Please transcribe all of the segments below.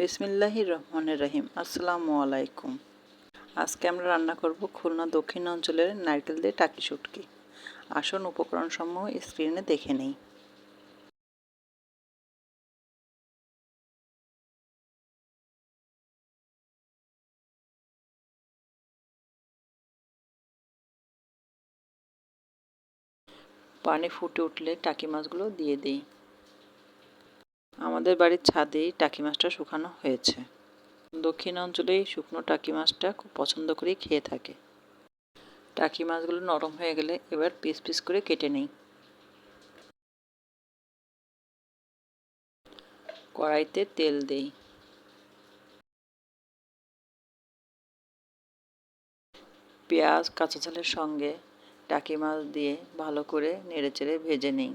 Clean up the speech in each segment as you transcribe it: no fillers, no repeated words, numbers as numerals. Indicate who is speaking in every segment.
Speaker 1: বিসমিল্লাহির রহমানির রহিম। আসসালামু আলাইকুম। আজকে আমরা রান্না করব খুলনা দক্ষিণ অঞ্চলের নারকেল দিয়ে টাকি শুটকি। আসুন উপকরণসমূহ স্ক্রিনে দেখে নেই। পানি ফুটে উঠলে টাকি মাছগুলো দিয়ে দিই। আমাদের বাড়ির ছাদেই টাকি মাছটা শুকানো হয়েছে। দক্ষিণ অঞ্চলে এই শুকনো টাকি মাছটা খুব পছন্দ করেই খেয়ে থাকে। টাকি মাছগুলো নরম হয়ে গেলে এবার পিস পিস করে কেটে নিই। কড়াইতে তেল দেই। পেঁয়াজ কাঁচা ঝালের সঙ্গে টাকি মাছ দিয়ে ভালো করে নেড়েচেড়ে ভেজে নিই।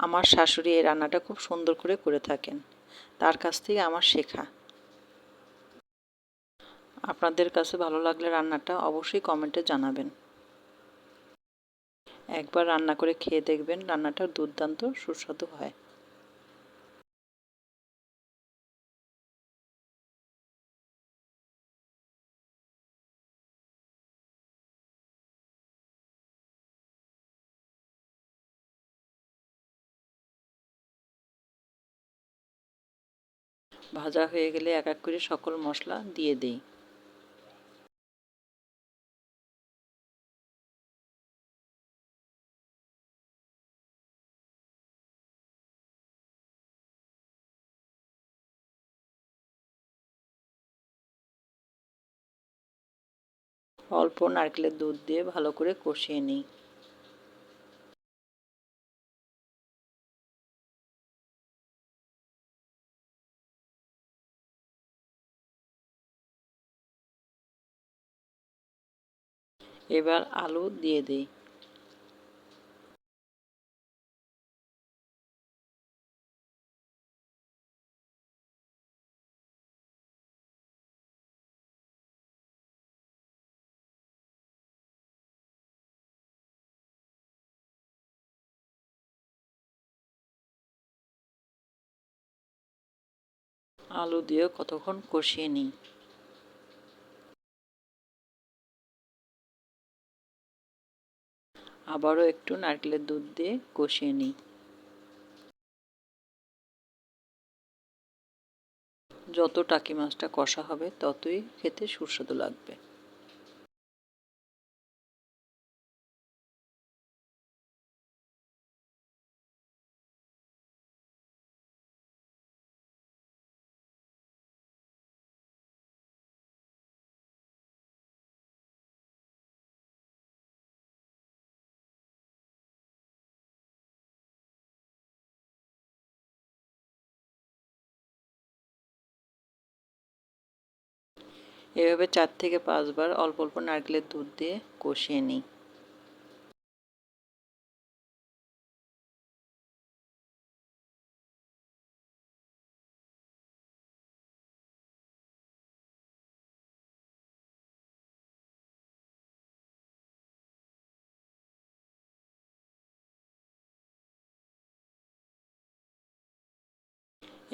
Speaker 1: আমার শাশুড়ি এই রান্নাটা খুব সুন্দর করে থাকেন, তার কাছ থেকে আমার শেখা। আপনাদের কাছে ভালো লাগলে রান্নাটা অবশ্যই কমেন্টে জানাবেন। একবার রান্না করে খেয়ে দেখবেন, রান্নাটা দুর্দান্ত সুস্বাদু হয়। ভাজা হয়ে গেলে এক এক করে সকল মশলা দিয়ে দিই। অল্প নারকেলের দুধ দিয়ে ভালো করে কষিয়ে নিই। এবার আলু দিয়ে দিই। আলু দিয়ে কতক্ষণ কষিয়ে নিই। আবারও একটু নারকেলের দুধ দিয়ে কষিয়ে নিই। যত টাকি মাছটা কষা হবে ততই খেতে সুস্বাদু লাগবে। এভাবে 4 থেকে 5 বার অল্প অল্প নারকেলের দুধ দিয়ে কষিয়ে নিই।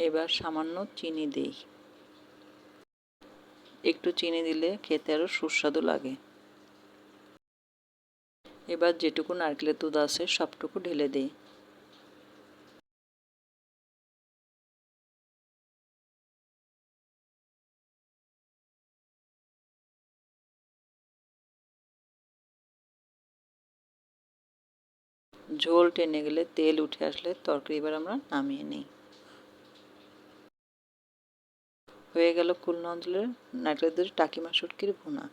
Speaker 1: এবার সামান্য চিনি দিই। একটু চিনি দিলে খেতে আরও সুস্বাদু লাগে। এবার যেটুকু নারকেলের দুধ আছে সবটুকু ঢেলে দিই। ঝোল টেনে গেলে, তেল উঠে আসলে তরকারি এবার আমরা নামিয়ে নিই। হয়ে গেল খুলনা অঞ্চলের নারকেলের দুধের টাকি মাছ শুটকির ভুনা।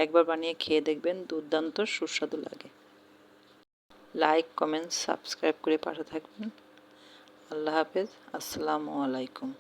Speaker 1: একবার বানিয়ে খেয়ে দেখবেন, দুর্দান্ত সুস্বাদু লাগে। লাইক, কমেন্ট, সাবস্ক্রাইব করে পাশে থাকবেন। আল্লাহ হাফেজ। আসসালামু আলাইকুম।